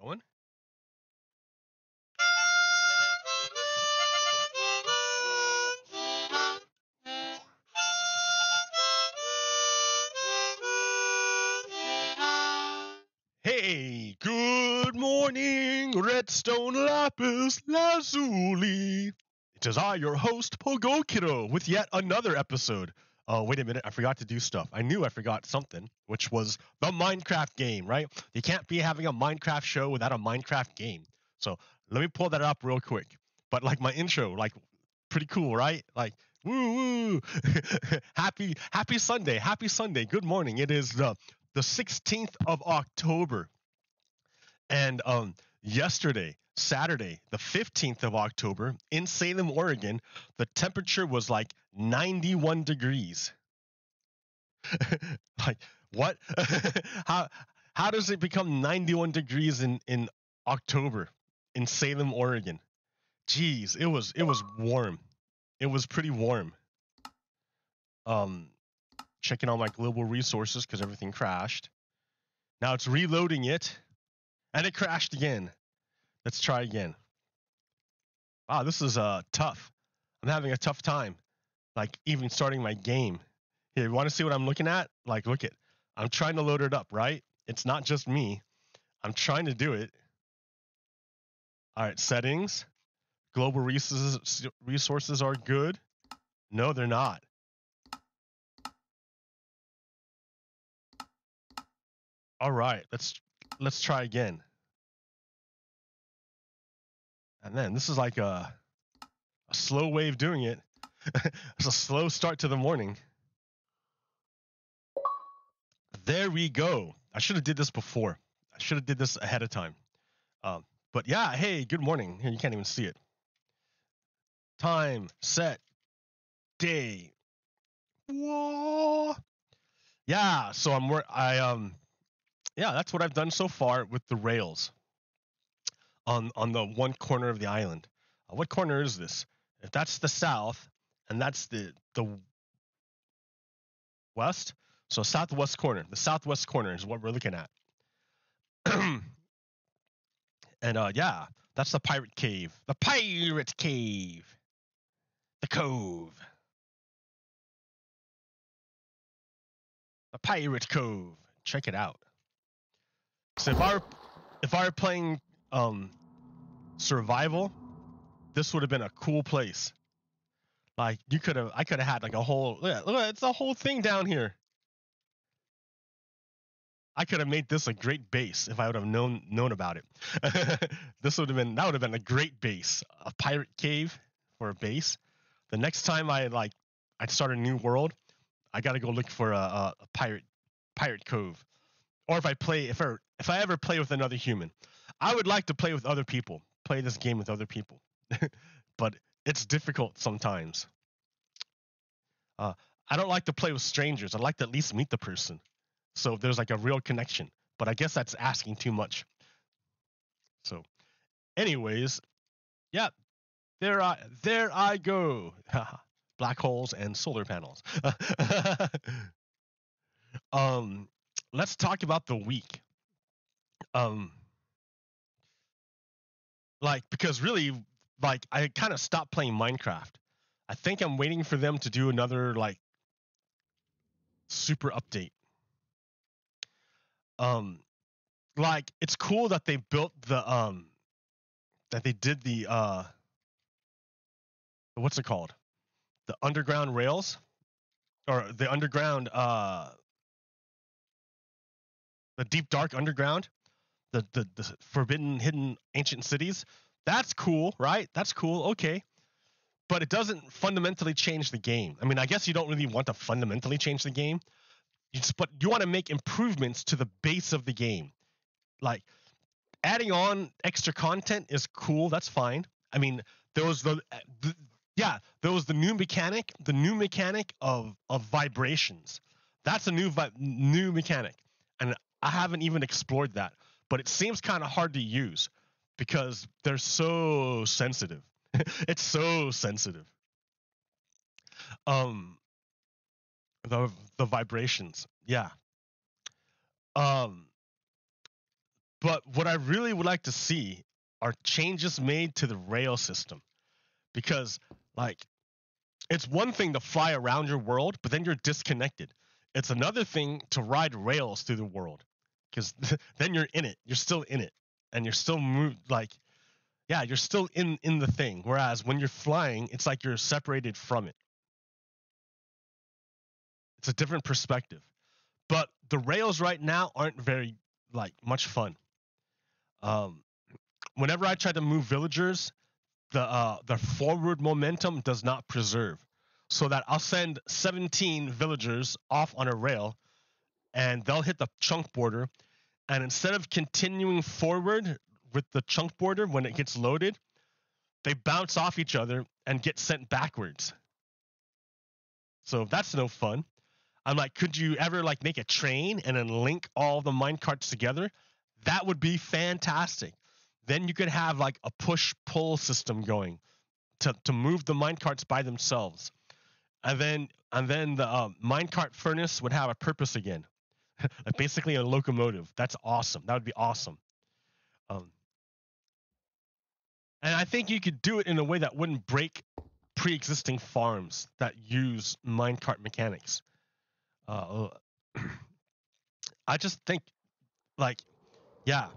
Going? Hey, good morning, Redstone Lapis Lazuli. It is I, your host, Pogo Kiddo, with yet another episode. Oh, wait a minute, I forgot to do stuff. I knew I forgot something, which was the Minecraft game, right? You can't be having a Minecraft show without a Minecraft game. So let me pull that up real quick. But like my intro, like pretty cool, right? Like woo woo. happy Sunday. Happy Sunday. Good morning. It is the 16th of October. And yesterday, Saturday, the 15th of October, in Salem, Oregon, the temperature was like 91 degrees. Like what? how how does it become 91 degrees in October in Salem, Oregon? Jeez, it was warm. It was pretty warm. Um, checking all my global resources because everything crashed. Now it's reloading it, and it crashed again. Let's try again. Wow, this is tough. I'm having a tough time, like even starting my game. Here, you want to see what I'm looking at? Like, look it. I'm trying to load it up, right? It's not just me. I'm trying to do it. All right, settings. Global resources are good. No, they're not. All right, let's try again. And then this is like a slow way of doing it. It's a slow start to the morning. There we go. I should have did this before. I should have did this ahead of time. Um, but yeah, hey, good morning. Here, you can't even see it. Time, set, day. Whoa. Yeah, so yeah, that's what I've done so far with the rails on the one corner of the island. What corner is this? If that's the south and that's the west, so southwest corner. The southwest corner is what we're looking at. And yeah, that's the pirate cave. The pirate cave. The cove. The pirate cove. Check it out. So if I were playing survival, this would have been a cool place. Like I could have had like a whole look, it's a whole thing down here. I could have made this a great base if I would have known about it. That would have been a great base, a pirate cave for a base. The next time I'd start a new world, I got to go look for a pirate cove. Or if I ever play with another human, I would like to play with other people, play this game with other people, but it's difficult sometimes. Uh, I don't like to play with strangers. I'd like to at least meet the person, so there's like a real connection. But I guess that's asking too much. So, anyways, yeah, there I go. Black holes and solar panels. um, let's talk about the week. Um, like because really, like I kind of stopped playing Minecraft. I think I'm waiting for them to do another like super update. Um, like it's cool that they built that they did the what's it called? The underground rails or the underground the deep dark underground, the forbidden hidden ancient cities. That's cool, right? That's cool. Okay. But it doesn't fundamentally change the game. I mean, I guess you don't really want to fundamentally change the game. But you want to make improvements to the base of the game. Like adding on extra content is cool. That's fine. I mean, there was the yeah, there was the new mechanic of vibrations. That's a new mechanic, and I haven't even explored that. But it seems kind of hard to use because they're so sensitive. It's so sensitive. Um, the vibrations. Yeah. Um, But what I really would like to see are changes made to the rail system, because like it's one thing to fly around your world, but then you're disconnected. It's another thing to ride rails through the world, because then you're in it. You're still in it, and you're still you're still in the thing. Whereas when you're flying, it's like you're separated from it. It's a different perspective. But the rails right now aren't very much fun. Whenever I try to move villagers, the forward momentum does not preserve, so that I'll send 17 villagers off on a rail, and they'll hit the chunk border, and instead of continuing forward with the chunk border when it gets loaded, they bounce off each other and get sent backwards. So that's no fun. I'm like, could you ever make a train and then link all the minecarts together? That would be fantastic. Then you could have a push-pull system going to move the minecarts by themselves, and then the minecart furnace would have a purpose again, basically a locomotive. That's awesome. That would be awesome. And I think you could do it in a way that wouldn't break pre-existing farms that use minecart mechanics. I just think, yeah,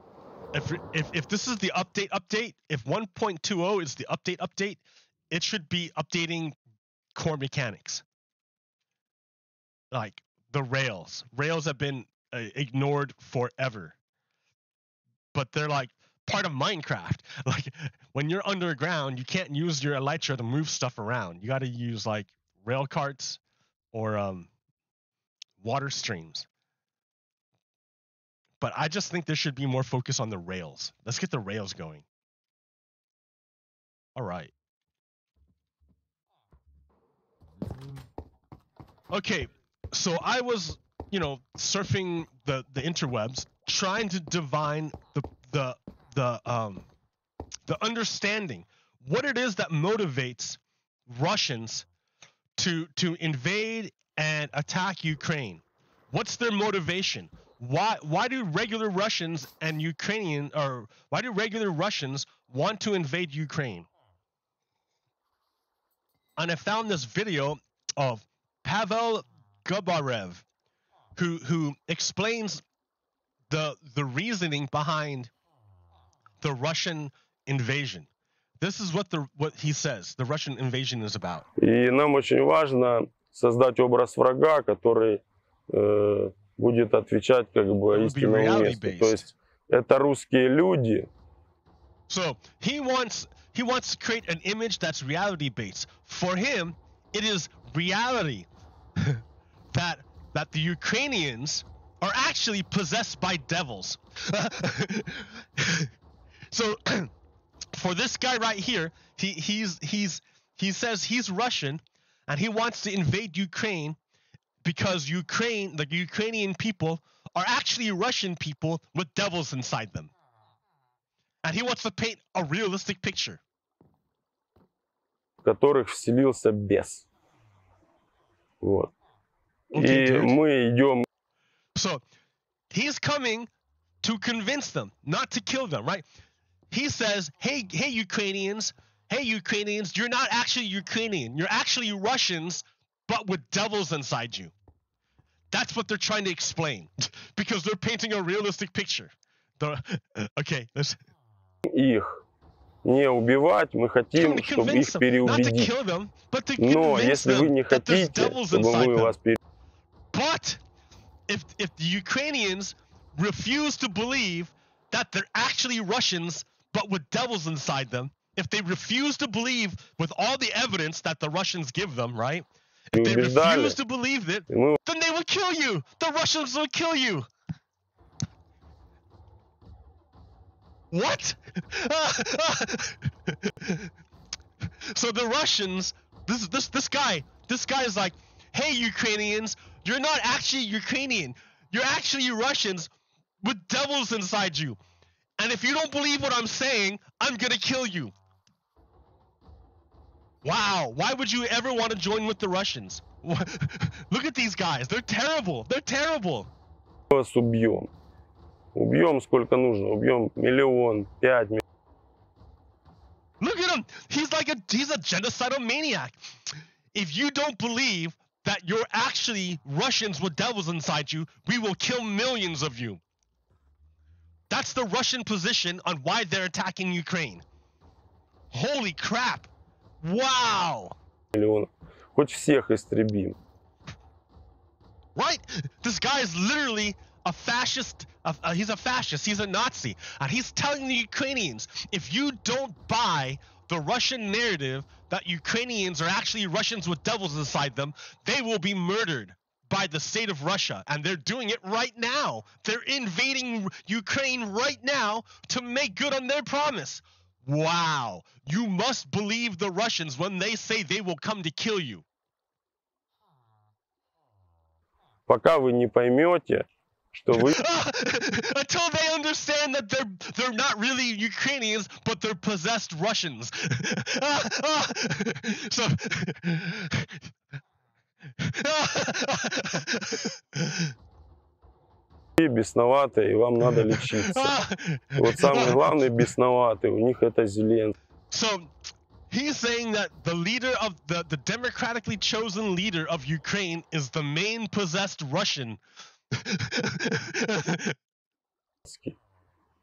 if this is the update, if 1.20 is the update, it should be updating core mechanics. Like the rails have been ignored forever, but they're part of Minecraft. When you're underground, you can't use your elytra to move stuff around. You got to use rail carts or water streams. But I just think there should be more focus on the rails. Let's get the rails going. All right. Okay, so I was, surfing the interwebs, trying to divine the understanding, what it is that motivates Russians to invade and attack Ukraine. What's their motivation? Why do regular Russians and why do regular Russians want to invade Ukraine? And I found this video of Pavel Gubarev, who explains the reasoning behind the Russian invasion. This is what he says the Russian invasion is about. И нам очень важно создать образ врага, который будет отвечать истинному месту. То есть это русские люди. So he wants to create an image that's reality based. For him, it is reality that the Ukrainians are actually possessed by devils. So for this guy right here, he says he's Russian and he wants to invade Ukraine because the Ukrainian people are actually Russian people with devils inside them. And he wants to paint a realistic picture. В которых вселился бес. Вот. Okay, И мы идем. So he's coming to convince them, not to kill them, right? He says, hey Ukrainians, you're not actually Ukrainian. You're actually Russians, but with devils inside you. That's what they're trying to explain, because they're painting a realistic picture. Okay, let's. Их не убивать, мы хотим, чтобы их переубедить. Но если вы не хотите, чтобы мы вас переубедили. But if the Ukrainians refuse to believe that they're actually Russians but with devils inside them, if they refuse to believe with all the evidence that the Russians give them, right? If they refuse to believe it, then they will kill you. The Russians will kill you. What? So the Russians, this guy is like, hey Ukrainians, you're not actually Ukrainian. You're actually Russians with devils inside you. And if you don't believe what I'm saying, I'm gonna kill you. Wow, why would you ever want to join with the Russians? Look at these guys, they're terrible. They're terrible. Вас убьем. Убьем сколько нужно, убьем 1, 5 миллионов. Look at him. He's a genocidal maniac. If you don't believe that you're actually Russians with devils inside you, we will kill millions of you. That's the Russian position on why they're attacking Ukraine. Holy crap. Wow. Миллионов. Хоть всех истребим. Right? This guy is literally a fascist. He's a fascist. He's a Nazi. And he's telling the Ukrainians, if you don't buy the Russian narrative that Ukrainians are actually Russians with devils inside them, they will be murdered by the state of Russia. And they're doing it right now. They're invading Ukraine right now to make good on their promise. Wow. You must believe the Russians when they say they will come to kill you. Пока вы не поймете, что вы... Until they understand that they're not really Ukrainians, but they're possessed Russians. So... Вы бесноватые, и вам надо лечиться. И вот самый главный бесноватый, у них это Зеленский. So, he's saying that the leader of the democratically chosen leader of Ukraine is the main possessed Russian.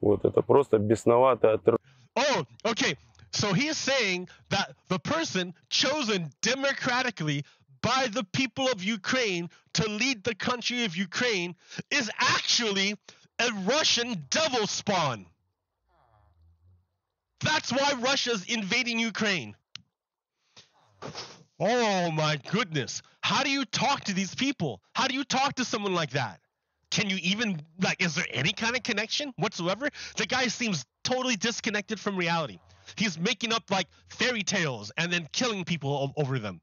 Вот это просто бесноватое. Oh, okay. So he's saying that the person chosen democratically by the people of Ukraine to lead the country of Ukraine is actually a Russian devil spawn. That's why Russia's invading Ukraine. Oh my goodness. How do you talk to these people? How do you talk to someone like that? Can you even, is there any kind of connection whatsoever? The guy seems totally disconnected from reality. He's making up fairy tales and then killing people over them.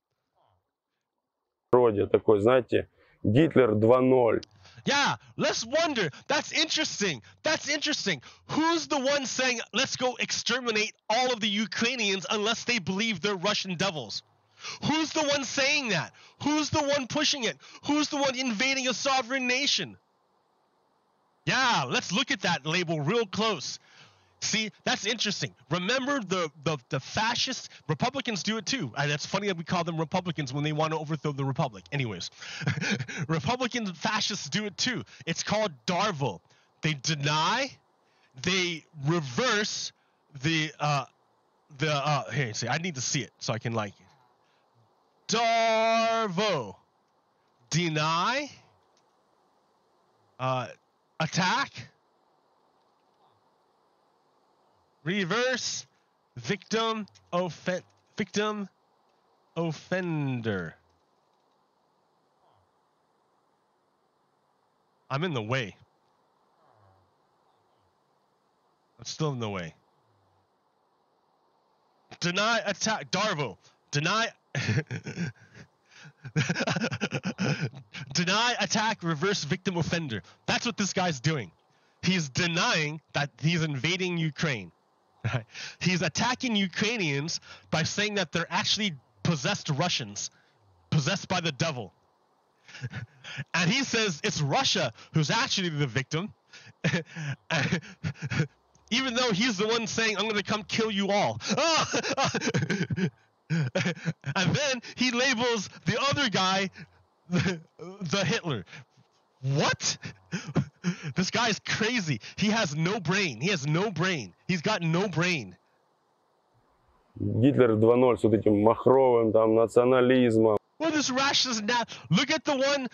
Такой, знаете, Гитлер 2.0. Yeah, let's wonder. That's interesting. That's interesting. Who's the one saying, let's go exterminate all of the Ukrainians unless they believe they're Russian devils? Who's the one saying that? Who's the one pushing it? Who's the one invading a sovereign nation? Yeah, let's look at that label real close. See, that's interesting. Remember the fascist Republicans do it too. And that's funny that we call them Republicans when they want to overthrow the republic. Anyways, Republican fascists do it too. It's called Darvo. They deny, they reverse here, see, I need to see it so I can Darvo. Deny, attack, reverse, victim, offender. I'm in the way. I'm still in the way. Deny, attack, Darvo. Deny. Deny, attack, reverse, victim, offender. That's what this guy's doing. He's denying that he's invading Ukraine. Right? He's attacking Ukrainians by saying that they're actually possessed Russians, possessed by the devil. And he says it's Russia who's actually the victim, even though he's the one saying, I'm going to come kill you all. And then he labels the other guy the Hitler. What? This guy's crazy. He has no brain. He has no brain. He's got no brain. Гитлер 2.0 с вот этим махровым там национализмом. Well, this rash now. Look at the one.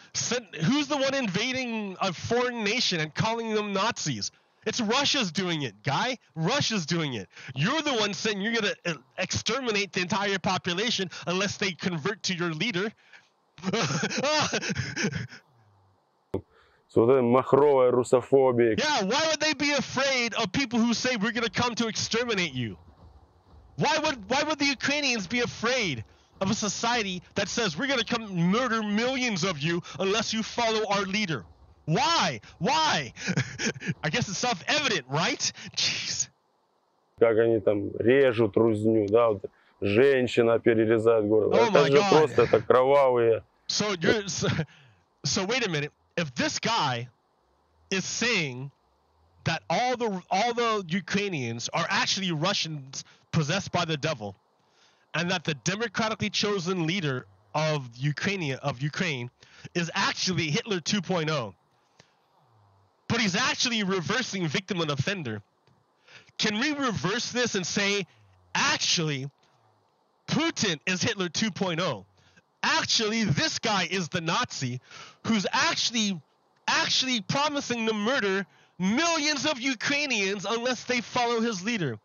Who's the one invading a foreign nation and calling them Nazis? It's Russia's doing it, guy. Russia's doing it. You're the one saying you're going to exterminate the entire population unless they convert to your leader. So the махровая русофобия. Yeah, why would they be afraid of people who say we're going to come to exterminate you? Why would the Ukrainians be afraid of a society that says we're going to come murder millions of you unless you follow our leader? Why? Why? I guess it's self-evident, right? Jeez. Как они там режут рузню, да, вот женщина перерезает горло. Oh Это же просто это кровавые. So wait a minute. If this guy is saying that all the Ukrainians are actually Russians possessed by the devil, and that the democratically chosen leader of Ukraine is actually Hitler 2.0, but he's actually reversing victim and offender. Can we reverse this and say, actually, Putin is Hitler 2.0? Actually, this guy is the Nazi who's actually promising to murder millions of Ukrainians unless they follow his leader.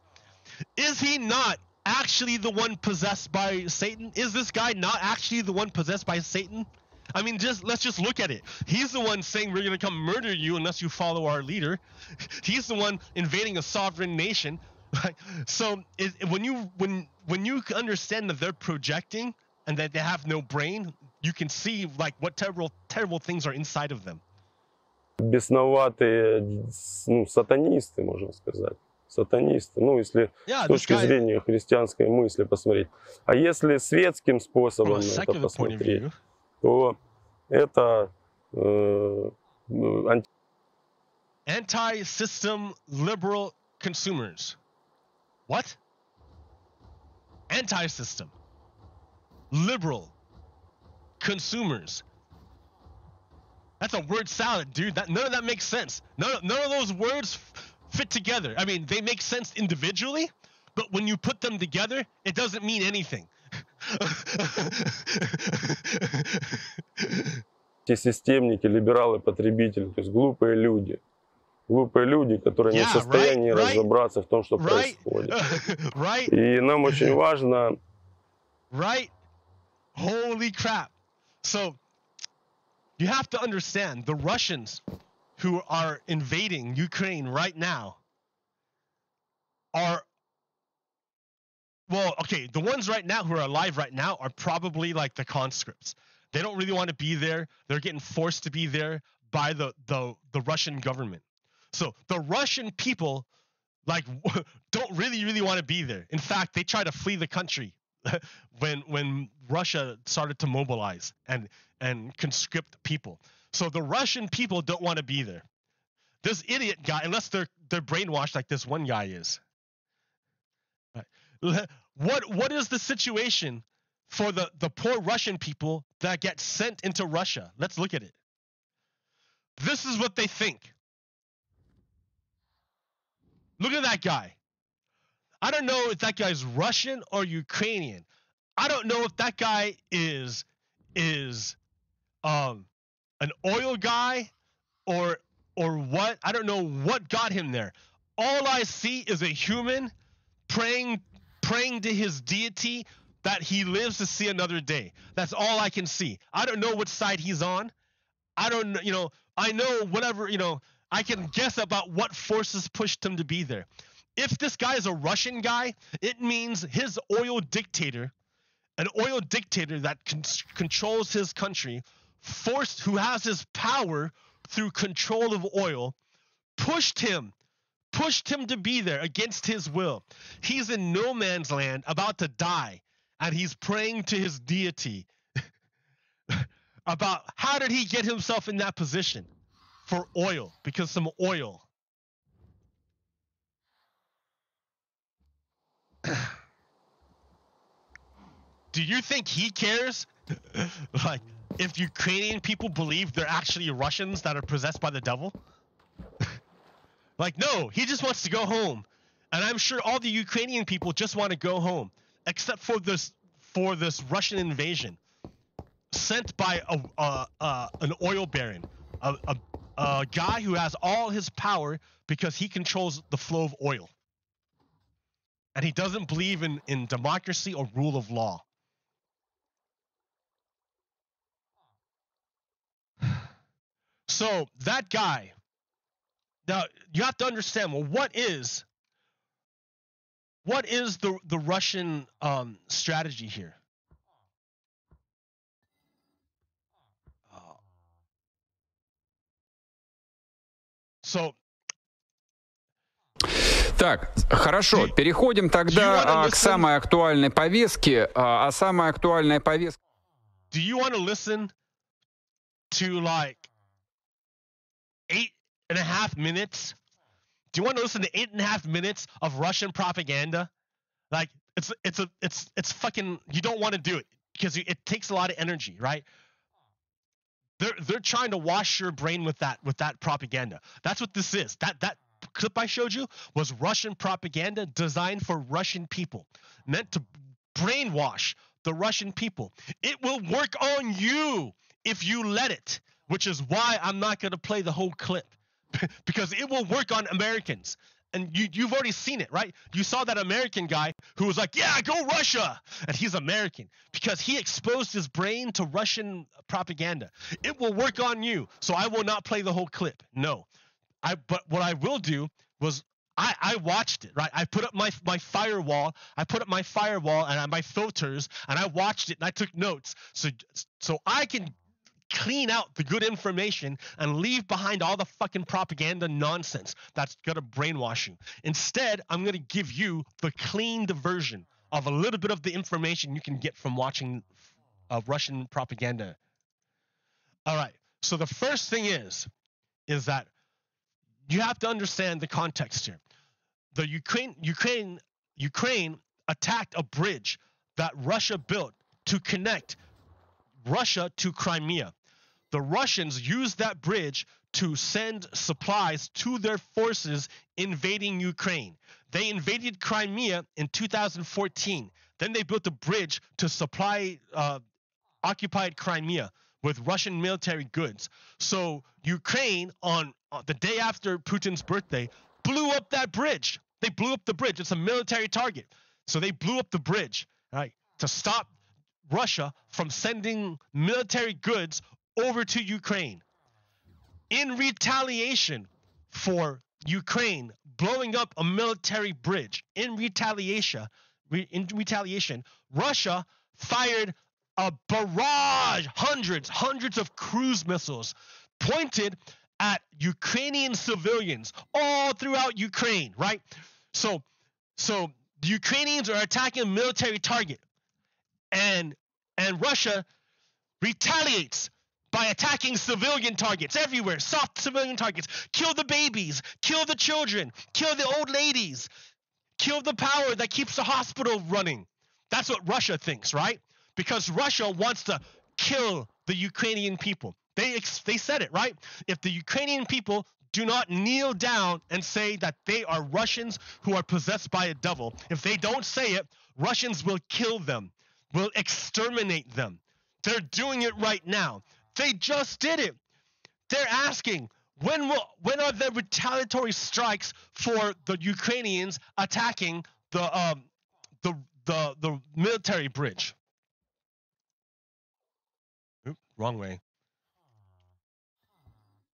Is he not actually the one possessed by Satan? Is this guy not actually the one possessed by Satan? I mean, let's just look at it. He's the one saying we're going to come murder you unless you follow our leader. He's the one invading a sovereign nation. So when you understand that they're projecting and that they have no brain, you can see like what terrible things are inside of them. Бесноватые, сатанисты, можно сказать. Сатанисты, если с точки зрения христианской мысли посмотреть. А если светским способом это посмотреть, то это anti-system liberal consumers. What? Anti-system liberal consumers. That's a word salad, dude. None of that makes sense. None of those words fit together. I mean, they make sense individually, but when you put them together, it doesn't mean anything. Те системники, либералы, потребители, то есть глупые люди, которые не в состоянии разобраться в том, что происходит. И нам очень важно. Right? Holy crap! So you have to understand the Russians who are invading Ukraine right now are, well, okay, the ones right now who are alive right now are probably like the conscripts. They don't really want to be there. They're getting forced to be there by the Russian government. So the Russian people like don't really want to be there. In fact, they try to flee the country when Russia started to mobilize and conscript people. So the Russian people don't want to be there. This idiot guy, unless they're brainwashed like this one guy is. What is the situation for the poor Russian people that get sent into Russia? Let's look at it. This is what they think. Look at that guy. I don't know if that guy's Russian or Ukrainian. I don't know if that guy is an oil guy or what. I don't know what got him there. All I see is a human praying to his deity that he lives to see another day. That's all I can see. I don't know which side he's on. I don't know, I know whatever, I can guess about what forces pushed him to be there. If this guy is a Russian guy, it means his oil dictator, an oil dictator that controls his country, who has his power through control of oil, pushed him to be there against his will. He's in no man's land, about to die, and he's praying to his deity about how did he get himself in that position for oil, because some oil. Do you think he cares? Like, if Ukrainian people believe they're actually Russians that are possessed by the devil? Like, no, he just wants to go home. And I'm sure all the Ukrainian people just want to go home, except for this Russian invasion sent by an oil baron, a guy who has all his power because he controls the flow of oil. And he doesn't believe in democracy or rule of law. So that guy, now you have to understand, well, what is the Russian strategy here? So. Так, хорошо, переходим тогда к самой актуальной повестке. А самая актуальная повестка... Do you want to listen to like 8.5 minutes Do you want to listen to 8.5 minutes of Russian propaganda? Like it's fucking. You don't want to do it because it takes a lot of energy, right? They're trying to wash your brain with that propaganda. That's what this is. That clip I showed you was Russian propaganda designed for Russian people, meant to brainwash the Russian people. It will work on you if you let it, which is why I'm not going to play the whole clip because it will work on Americans. And you've already seen it, right? You saw that American guy who was like, yeah, go Russia. And he's American because he exposed his brain to Russian propaganda. It will work on you. So I will not play the whole clip. No. But what I will do was I watched it, right? I put up my firewall. I put up my firewall and my filters, and I watched it and I took notes. So I can clean out the good information and leave behind all the fucking propaganda nonsense that's gonna brainwash you. Instead, I'm gonna give you the cleaned version of a little bit of the information you can get from watching Russian propaganda. All right. So the first thing is that you have to understand the context here. The Ukraine attacked a bridge that Russia built to connect Russia to Crimea. The Russians used that bridge to send supplies to their forces invading Ukraine. They invaded Crimea in 2014. Then they built a bridge to supply occupied Crimea with Russian military goods. So Ukraine, on the day after Putin's birthday, blew up that bridge. They blew up the bridge. It's a military target. So they blew up the bridge, right, to stop Russia from sending military goods over to Ukraine. In retaliation for Ukraine blowing up a military bridge, in retaliation, Russia fired a barrage, hundreds of cruise missiles pointed at Ukrainian civilians all throughout Ukraine, right? So the Ukrainians are attacking a military target, and Russia retaliates by attacking civilian targets everywhere, soft civilian targets. Kill the babies, kill the children, kill the old ladies, kill the power that keeps the hospital running. That's what Russia thinks, right? Because Russia wants to kill the Ukrainian people. They said it, right? If the Ukrainian people do not kneel down and say that they are Russians who are possessed by a devil, if they don't say it, Russians will kill them, will exterminate them. They're doing it right now. They just did it. They're asking, when are the retaliatory strikes for the Ukrainians attacking the military bridge? Oops, wrong way.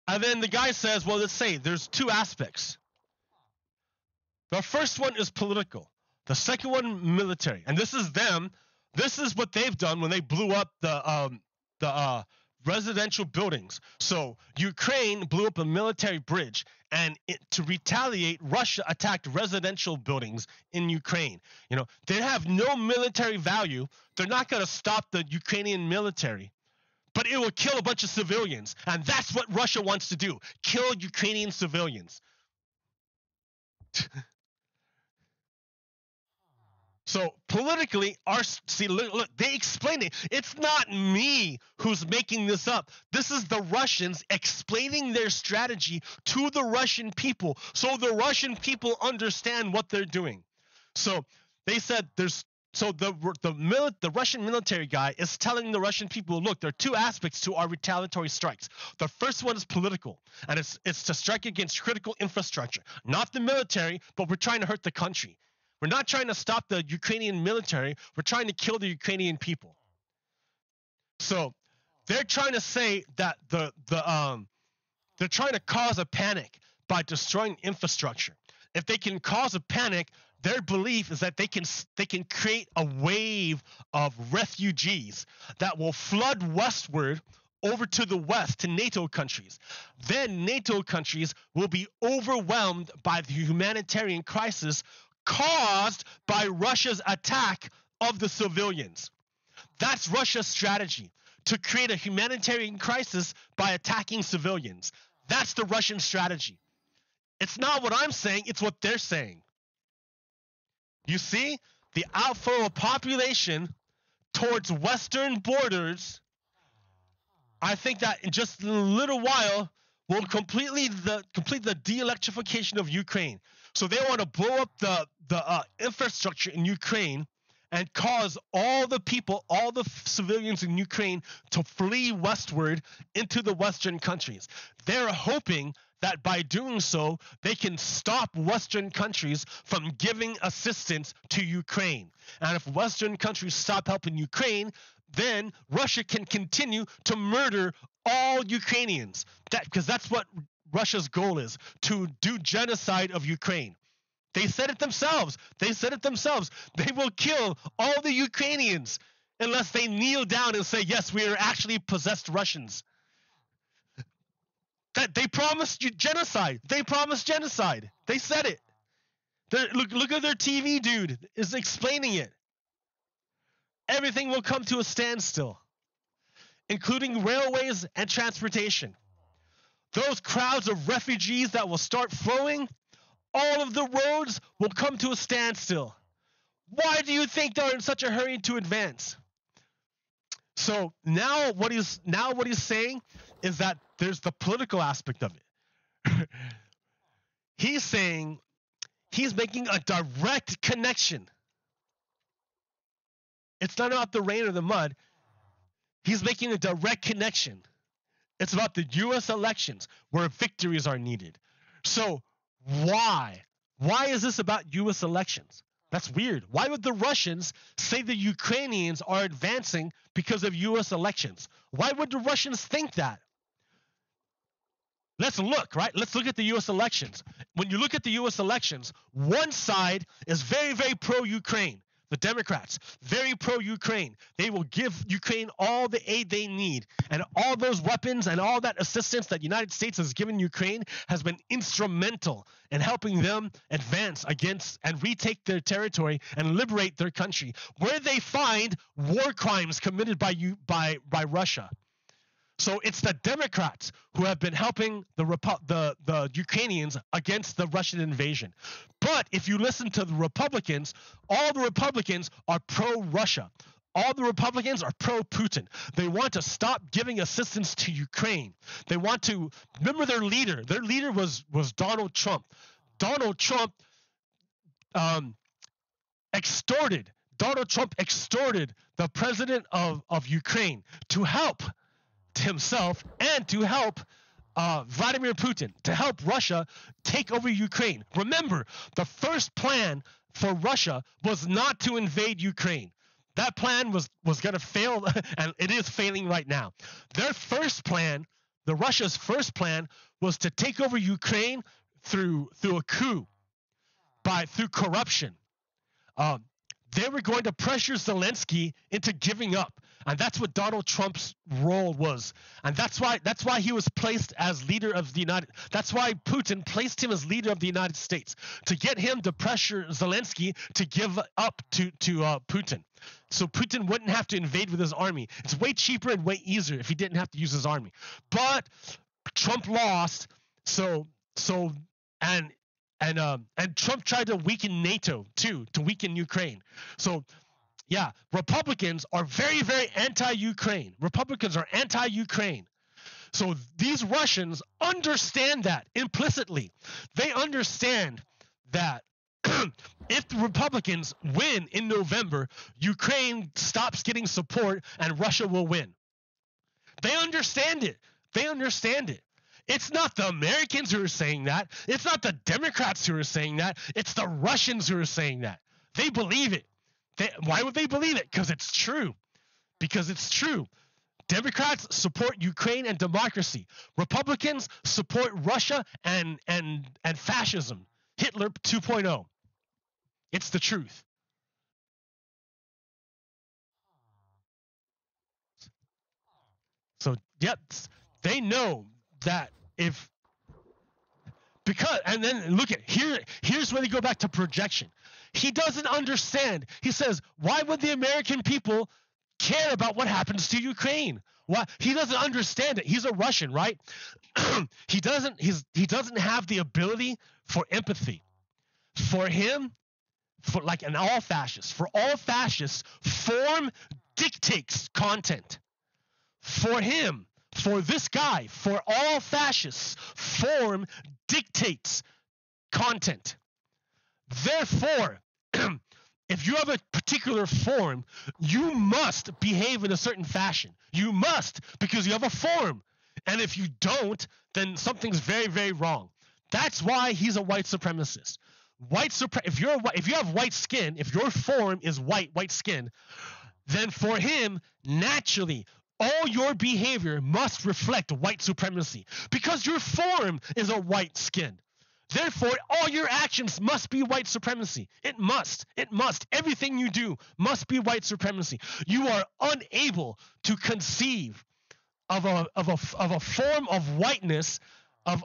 And then the guy says, well, let's say there's two aspects. The first one is political. The second one, military. And this is them. This is what they've done when they blew up the residential buildings. So Ukraine blew up a military bridge, and to retaliate, Russia attacked residential buildings in Ukraine. You know, they have no military value. They're not going to stop the Ukrainian military, but it will kill a bunch of civilians. And that's what Russia wants to do, kill Ukrainian civilians. So politically, look, they explain it. It's not me who's making this up. This is the Russians explaining their strategy to the Russian people, so the Russian people understand what they're doing. So they said the Russian military guy is telling the Russian people, look, there are two aspects to our retaliatory strikes. The first one is political, and it's to strike against critical infrastructure, not the military, but we're trying to hurt the country. We're not trying to stop the Ukrainian military. We're trying to kill the Ukrainian people. So they're trying to say that they're trying to cause a panic by destroying infrastructure. If they can cause a panic, their belief is that they can create a wave of refugees that will flood westward over to the west, to NATO countries. Then NATO countries will be overwhelmed by the humanitarian crisis caused by Russia's attack of the civilians. That's Russia's strategy, to create a humanitarian crisis by attacking civilians. That's the Russian strategy. It's not what I'm saying, it's what they're saying. You see, the outflow of population towards western borders, I think that in just a little while will complete the de-electrification of Ukraine. So they want to blow up the infrastructure in Ukraine and cause all the people, all the civilians in Ukraine to flee westward into the Western countries. They're hoping that by doing so, they can stop Western countries from giving assistance to Ukraine. And if Western countries stop helping Ukraine, then Russia can continue to murder all Ukrainians. Because that's what Russia's goal is, to do genocide of Ukraine. They said it themselves. They will kill all the Ukrainians unless they kneel down and say, yes, we are actually possessed Russians. That they promised you genocide. They said it. Look at their TV dude is explaining it. Everything will come to a standstill, including railways and transportation. Those crowds of refugees that will start flowing, all of the roads will come to a standstill. Why do you think they're in such a hurry to advance? So now what he's saying is that there's the political aspect of it. He's saying he's making a direct connection. It's not about the rain or the mud. He's making a direct connection. It's about the U.S. elections where victories are needed. So why? Why is this about U.S. elections? That's weird. Why would the Russians say the Ukrainians are advancing because of U.S. elections? Why would the Russians think that? Let's look, right? Let's look at the U.S. elections. When you look at the U.S. elections, one side is very, very pro-Ukraine. The Democrats, very pro-Ukraine. They will give Ukraine all the aid they need. And all those weapons and all that assistance that the United States has given Ukraine has been instrumental in helping them advance against and retake their territory and liberate their country, where they find war crimes committed by Russia. So it's the Democrats who have been helping the Ukrainians against the Russian invasion. But if you listen to the Republicans, all the Republicans are pro-Russia. All the Republicans are pro-Putin. They want to stop giving assistance to Ukraine. They want to remember their leader. Their leader was Donald Trump. Donald Trump extorted the president of Ukraine to help himself and to help Vladimir Putin, to help Russia take over Ukraine. Remember, the first plan for Russia was not to invade Ukraine. That plan was going to fail, and it is failing right now. Their first plan, Russia's first plan, was to take over Ukraine through a coup, through corruption. They were going to pressure Zelensky into giving up. And that's what Donald Trump's role was. And that's why he was placed as leader of the United States. That's why Putin placed him as leader of the United States, to get him to pressure Zelensky to give up to Putin. So Putin wouldn't have to invade with his army. It's way cheaper and way easier if he didn't have to use his army. But Trump lost, and Trump tried to weaken NATO too, to weaken Ukraine. So yeah, Republicans are very, very anti-Ukraine. Republicans are anti-Ukraine. So these Russians understand that implicitly. They understand that if the Republicans win in November, Ukraine stops getting support and Russia will win. They understand it. It's not the Americans who are saying that. It's not the Democrats who are saying that. It's the Russians who are saying that. They believe it. Why would they believe it? Because it's true. Democrats support Ukraine and democracy. Republicans support Russia and fascism. Hitler 2.0. It's the truth. So, yep, they know that and then look at here's where they go back to projection. He doesn't understand. He says, why would the American people care about what happens to Ukraine? What? He doesn't understand it. He's a Russian, right? he doesn't have the ability for empathy. For him, for like an all fascists, for all fascists, form dictates content. For him, for this guy, for all fascists, form dictates content. Therefore, if you have a particular form, you must behave in a certain fashion. You must, because you have a form. And if you don't, then something's very, very wrong. That's why he's a white supremacist. If you have white skin, if your form is white skin, then for him, naturally, all your behavior must reflect white supremacy because your form is a white skin. Therefore, all your actions must be white supremacy. It must. Everything you do must be white supremacy. You are unable to conceive of a form of whiteness of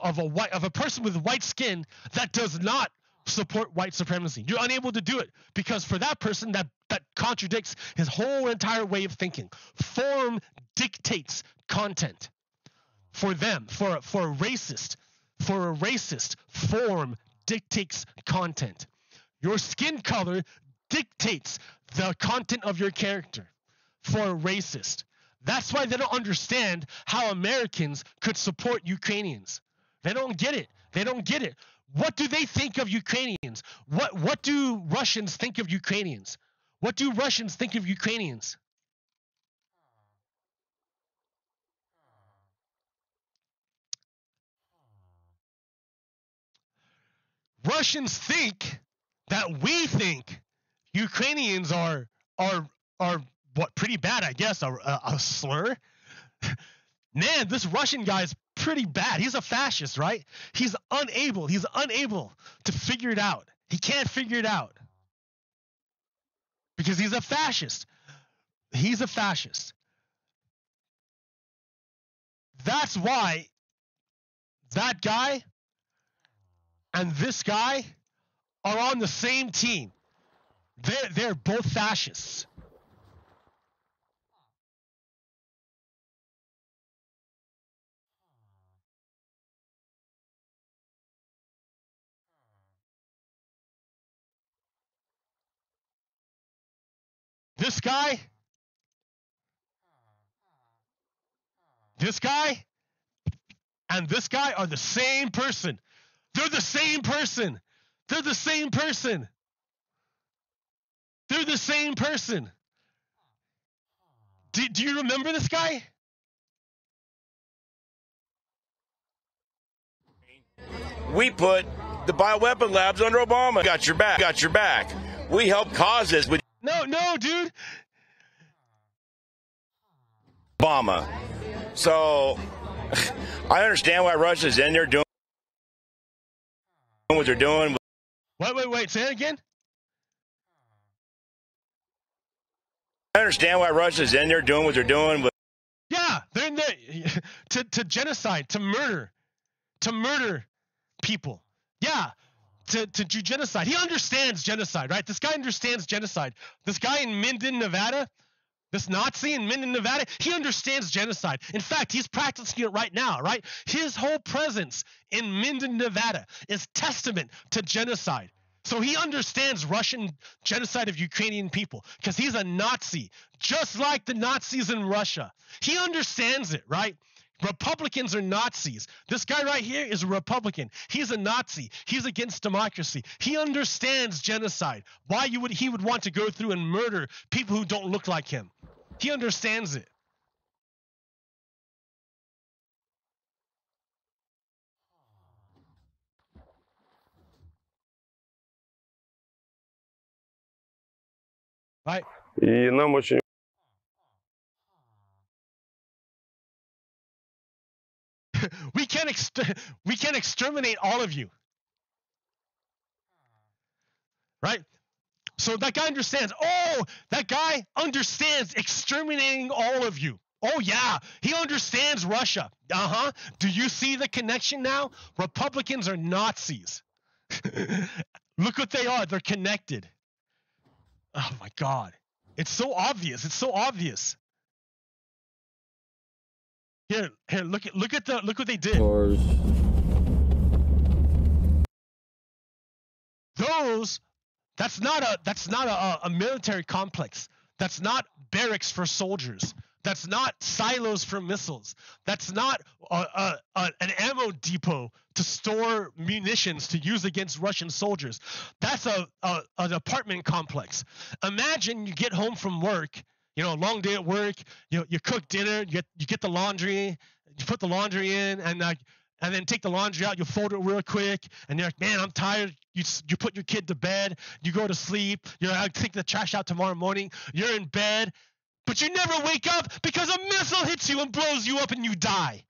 a person with white skin that does not support white supremacy. You're unable to do it because for that person that contradicts his whole entire way of thinking. Form dictates content. For them, for a racist, form dictates content. Your skin color dictates the content of your character. For a racist. That's why they don't understand how Americans could support Ukrainians. They don't get it. What do they think of Ukrainians? What do Russians think of Ukrainians? What do Russians think of Ukrainians? Russians think that we think Ukrainians are what, pretty bad, I guess, a slur. Man, this Russian guy's pretty bad. He's a fascist, right? He's unable to figure it out. He can't figure it out. Because he's a fascist. He's a fascist. That's why that guy and this guy are on the same team. They're both fascists. This guy and this guy are the same person. They're the same person. They're the same person. They're the same person. Do you remember this guy? We put the bioweapon labs under Obama. Got your back. We helped cause this with No, dude. Obama. So I understand why Russia's in there doing what they're doing. Wait. Say it again. I understand why Russia's in there doing what they're doing. Yeah, they're in there to genocide, to murder people. Yeah, to do genocide. He understands genocide, right? This guy understands genocide. This guy in Minden, Nevada, this Nazi in Minden, Nevada, he understands genocide. In fact, he's practicing it right now, right? His whole presence in Minden, Nevada is testament to genocide. So he understands Russian genocide of Ukrainian people because he's a Nazi, just like the Nazis in Russia. He understands it, right? Republicans are Nazis. This guy right here is a Republican. He's a Nazi. He's against democracy. He understands genocide. Why he would want to go through and murder people who don't look like him. He understands it. Right? И нам очень... we can't exterminate all of you. Right? So that guy understands. Oh, that guy understands exterminating all of you. Oh, yeah. He understands Russia. Uh-huh. Do you see the connection now? Republicans are Nazis. Look what they are. They're connected. Oh, my God. It's so obvious. Here, look what they did. That's not a military complex. That's not barracks for soldiers. That's not silos for missiles. That's not an ammo depot to store munitions to use against Russian soldiers. That's an apartment complex. Imagine you get home from work, a long day at work, you cook dinner, you get the laundry, you put the laundry in, and then take the laundry out, you fold it real quick, and you're like, man, I'm tired. You put your kid to bed, you go to sleep, I'll take the trash out tomorrow morning, you're in bed, but you never wake up because a missile hits you and blows you up and you die.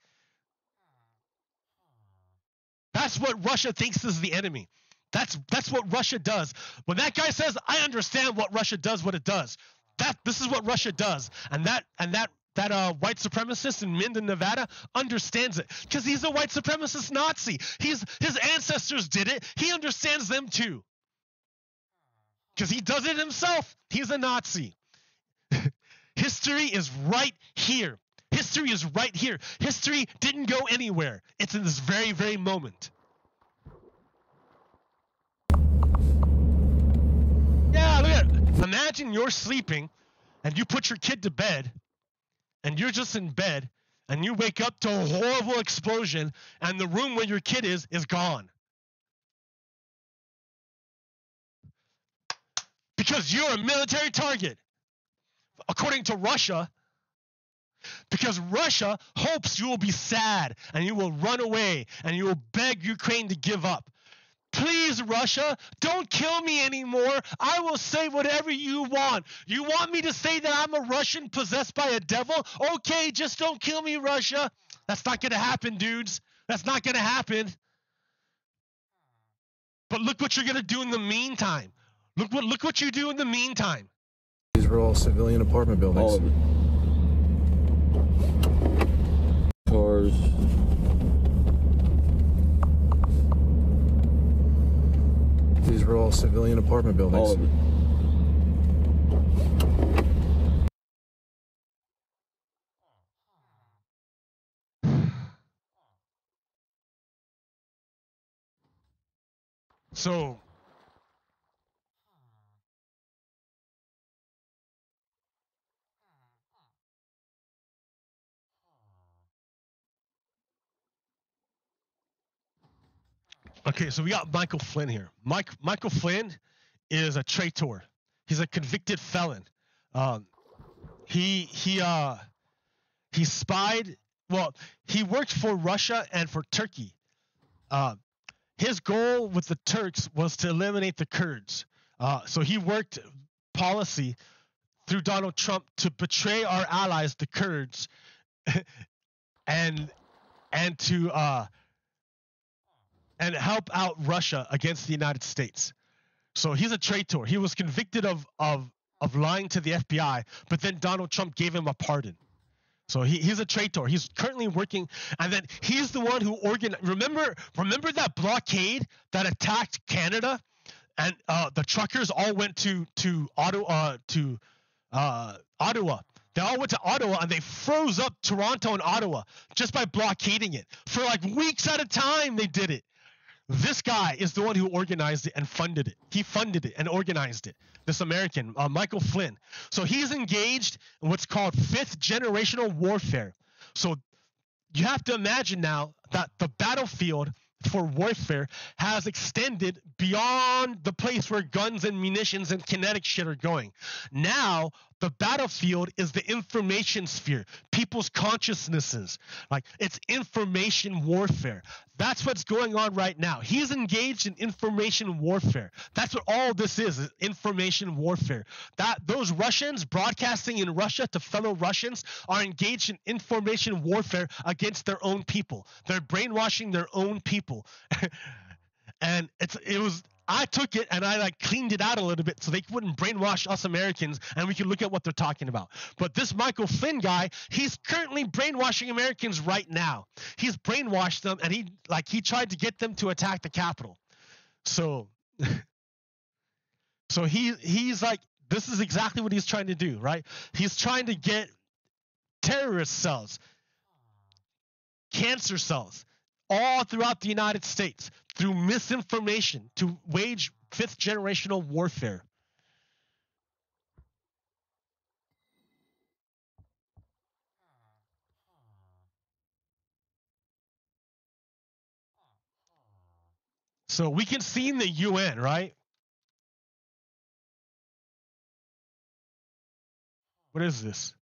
That's what Russia thinks is the enemy. That's what Russia does. When that guy says, I understand what Russia does, what it does. This is what Russia does. And that white supremacist in Minden, Nevada understands it because he's a white supremacist Nazi. His ancestors did it. He understands them too because he does it himself. He's a Nazi. History is right here. History is right here. History didn't go anywhere. It's in this very, very moment. Yeah, look at it. Imagine you're sleeping and you put your kid to bed and you're just in bed and you wake up to a horrible explosion and the room where your kid is gone. Because you're a military target. According to Russia, because Russia hopes you will be sad and you will run away and you will beg Ukraine to give up. Please, Russia, don't kill me anymore. I will say whatever you want. You want me to say that I'm a Russian possessed by a devil? Okay, just don't kill me, Russia. That's not going to happen, dudes. That's not going to happen. But look what you're going to do in the meantime. Look what you do in the meantime. These were all civilian apartment buildings. All of it. Cars. These were all civilian apartment buildings. All of it. So okay, so we got Michael Flynn here. Michael Flynn is a traitor. He's a convicted felon. He spied. Well, he worked for Russia and for Turkey. His goal with the Turks was to eliminate the Kurds. So he worked policy through Donald Trump to betray our allies, the Kurds, and help out Russia against the United States. So he's a traitor. He was convicted of lying to the FBI, but then Donald Trump gave him a pardon. So he's a traitor. He's currently working, and then he's the one who organized. Remember that blockade that attacked Canada, and the truckers all went to Ottawa. They all went to Ottawa and they froze up Toronto and Ottawa just by blockading it for like weeks at a time. They did it. This guy is the one who organized it and funded it. He funded it and organized it. This American, Michael Flynn. So he's engaged in what's called fifth generational warfare. So you have to imagine now that the battlefield for warfare has extended beyond the place where guns and munitions and kinetic shit are going. Now, the battlefield is the information sphere, people's consciousnesses. Like, it's information warfare. That's what's going on right now. He's engaged in information warfare. That's what all this is information warfare. Those Russians broadcasting in Russia to fellow Russians are engaged in information warfare against their own people. They're brainwashing their own people. And I took it and I cleaned it out a little bit so they wouldn't brainwash us Americans and we could look at what they're talking about. But this Michael Flynn guy, he's currently brainwashing Americans right now. He's brainwashed them and he tried to get them to attack the Capitol. So he's like, this is exactly what he's trying to do, right? He's trying to get terrorist cells cancer cells all throughout the United States through misinformation to wage fifth generational warfare. So we can see in the UN, right? What is this?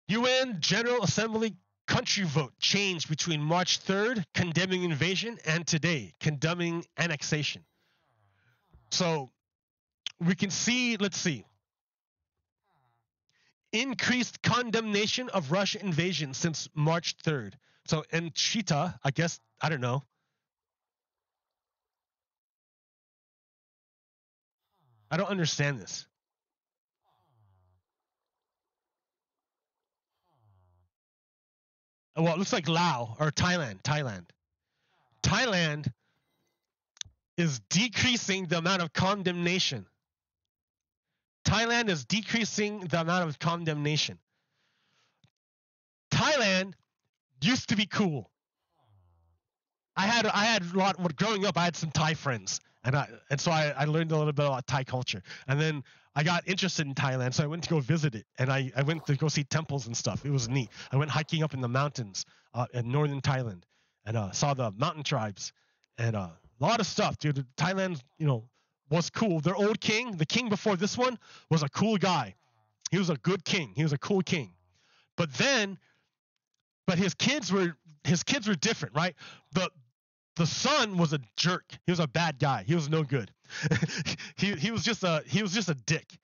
UN General Assembly country vote changed between March 3rd, condemning invasion, and today, condemning annexation. So we can see, let's see. Increased condemnation of Russian invasion since March 3rd. So in Chita, I guess, I don't know. I don't understand this. Well, it looks like Laos or Thailand. Thailand is decreasing the amount of condemnation. Thailand is decreasing the amount of condemnation. Thailand used to be cool. I had a lot. Growing up, I had some Thai friends, and so I learned a little bit about Thai culture. And then I got interested in Thailand, so I went to go visit it, and I went to go see temples and stuff. It was neat. I went hiking up in the mountains in northern Thailand, and saw the mountain tribes, and a lot of stuff, dude. Thailand, was cool. Their old king, the king before this one, was a cool guy. He was a good king. He was a cool king. But his kids were different, right? The son was a jerk. He was a bad guy. He was no good. he was just a dick.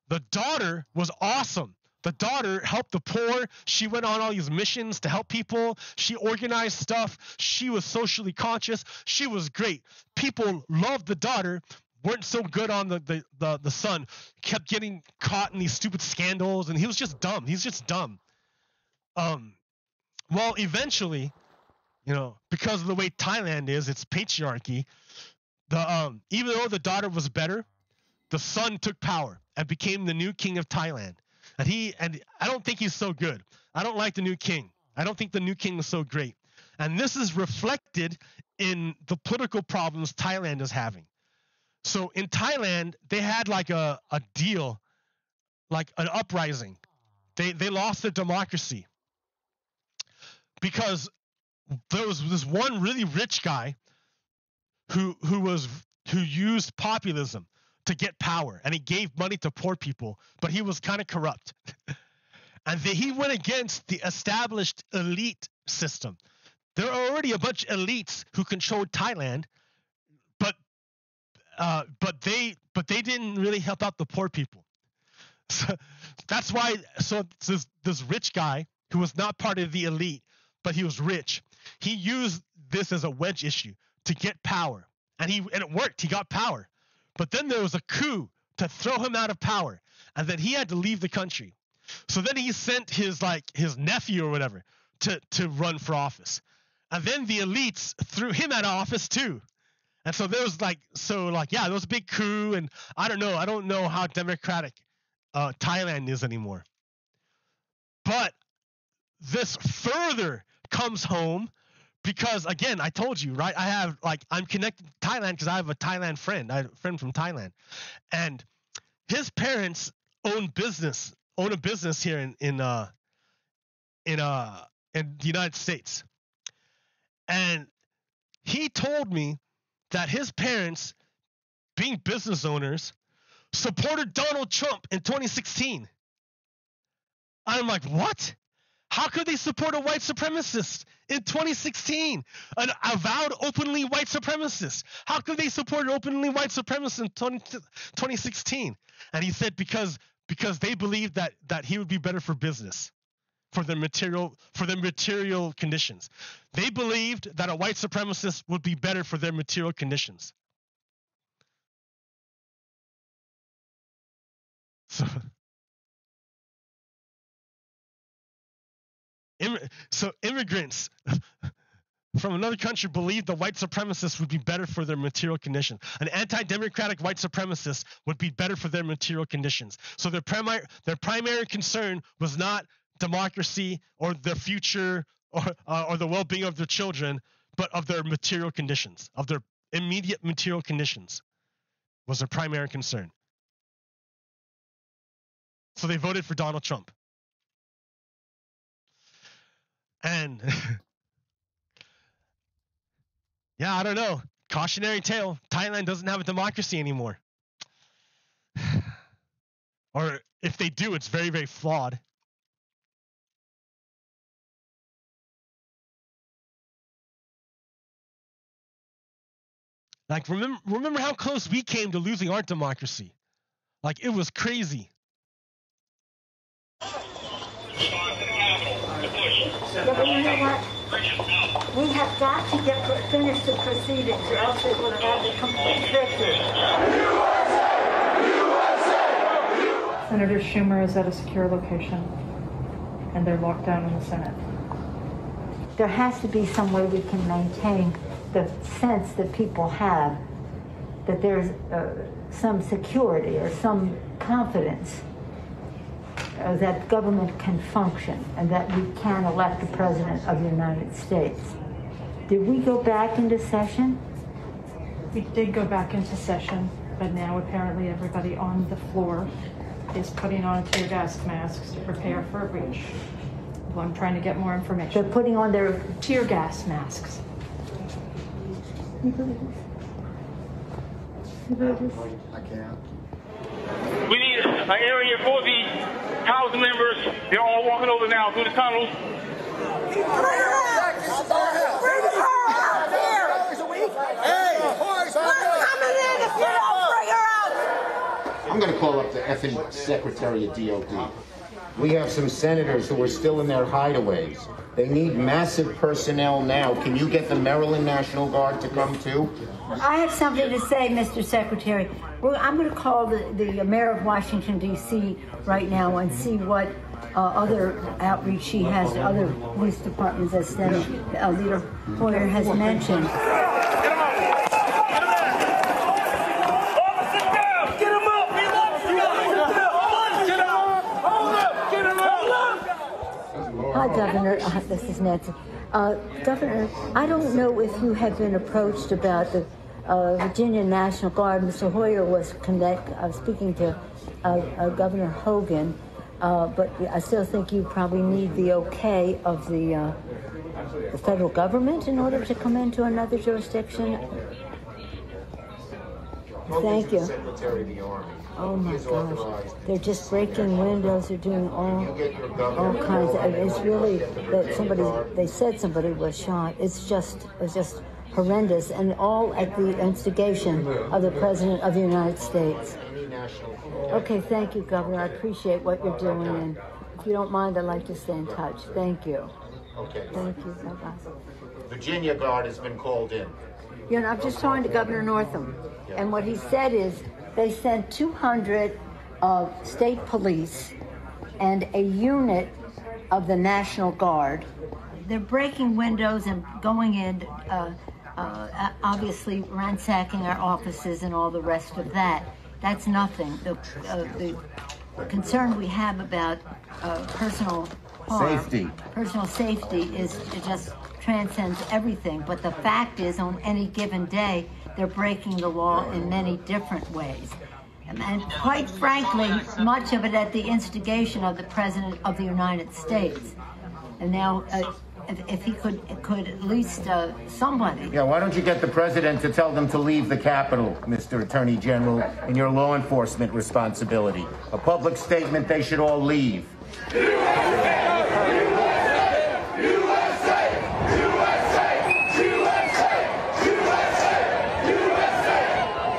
The daughter was awesome. The daughter helped the poor. She went on all these missions to help people. She organized stuff. She was socially conscious. She was great. People loved the daughter, weren't so good on the son. Kept getting caught in these stupid scandals, and he was just dumb. He's just dumb. Well, eventually, because of the way Thailand is, it's patriarchy. Even though the daughter was better, the son took power and became the new king of Thailand. And I don't think he's so good. I don't like the new king. I don't think the new king is so great. And this is reflected in the political problems Thailand is having. So in Thailand, they had like a deal, like an uprising. They lost their democracy because there was this one really rich guy who used populism to get power, and he gave money to poor people, but he was kind of corrupt. And he went against the established elite system. There are already a bunch of elites who controlled Thailand, but they didn't really help out the poor people. So that's why. So this rich guy who was not part of the elite, but he was rich. He used this as a wedge issue to get power, and it worked. He got power. But then there was a coup to throw him out of power, and then he had to leave the country. So then he sent his nephew or whatever to run for office, and then the elites threw him out of office too. And so there was there was a big coup, and I don't know how democratic Thailand is anymore. But this further comes home. Because again, I told you, right? I'm connected to Thailand because I have a Thailand friend. I have a friend from Thailand, and his parents own a business here in the United States. And he told me that his parents, being business owners, supported Donald Trump in 2016. I'm like, what? How could they support a white supremacist in 2016? An avowed openly white supremacist. How could they support an openly white supremacist in 2016? And he said because they believed that he would be better for business, for their material conditions. They believed that a white supremacist would be better for their material conditions. So immigrants from another country believed the white supremacists would be better for their material conditions. An anti-democratic white supremacist would be better for their material conditions. So their primary concern was not democracy or their future or the well-being of their children, but of their material conditions, of their immediate material conditions was their primary concern. So they voted for Donald Trump. And yeah, I don't know. Cautionary tale. Thailand doesn't have a democracy anymore. Or if they do, it's very, very flawed. Like, remember how close we came to losing our democracy? Like, it was crazy. Yeah, but you know what? We have got to finish the proceedings, or else they will have a complete victory. Senator Schumer is at a secure location, and they're locked down in the Senate. There has to be some way we can maintain the sense that people have that there's some security or some confidence that government can function and that we can elect the President of the United States. Did we go back into session? We did go back into session, but now apparently everybody on the floor is putting on tear gas masks to prepare for a breach. Well, I'm trying to get more information. They're putting on their tear gas masks. You believe this? You believe this? I can't. We need an area for the council members. They're all walking over now through the tunnels. I'm going to call up the effing Secretary of DOD. We have some senators who are still in their hideaways. They need massive personnel now. Can you get the Maryland National Guard to come too? I have something to say, Mr. Secretary. I'm going to call the mayor of Washington, D.C. right now and see what other outreach she has to other police departments, as Leader Hoyer has mentioned. Hi, Governor. This is Nancy. Governor, I don't know if you have been approached about the Virginia National Guard. Mr. Hoyer was speaking to Governor Hogan, but I still think you probably need the okay of the federal government in order to come into another jurisdiction. Thank you. Secretary of the Army. Oh my gosh, they're just breaking windows, they're doing all kinds of, it's really, that they said somebody was shot. It was just horrendous, and all at the instigation of the President of the United States. Okay, thank you, Governor. I appreciate what you're doing, and if you don't mind, I'd like to stay in touch. Thank you. Okay. Thank you. Bye-bye. Virginia Guard has been called in. You know, I'm just talking to Governor Northam, and what he said is they sent 200 state police and a unit of the National Guard. They're breaking windows and going in, obviously ransacking our offices and all the rest of that. That's nothing. The concern we have about personal harm, personal safety is just transcends everything. But the fact is, on any given day, they're breaking the law in many different ways. And quite frankly, much of it at the instigation of the President of the United States. And now, if he could at least somebody. Yeah, why don't you get the President to tell them to leave the Capitol, Mr. Attorney General, in your law enforcement responsibility. A public statement, they should all leave.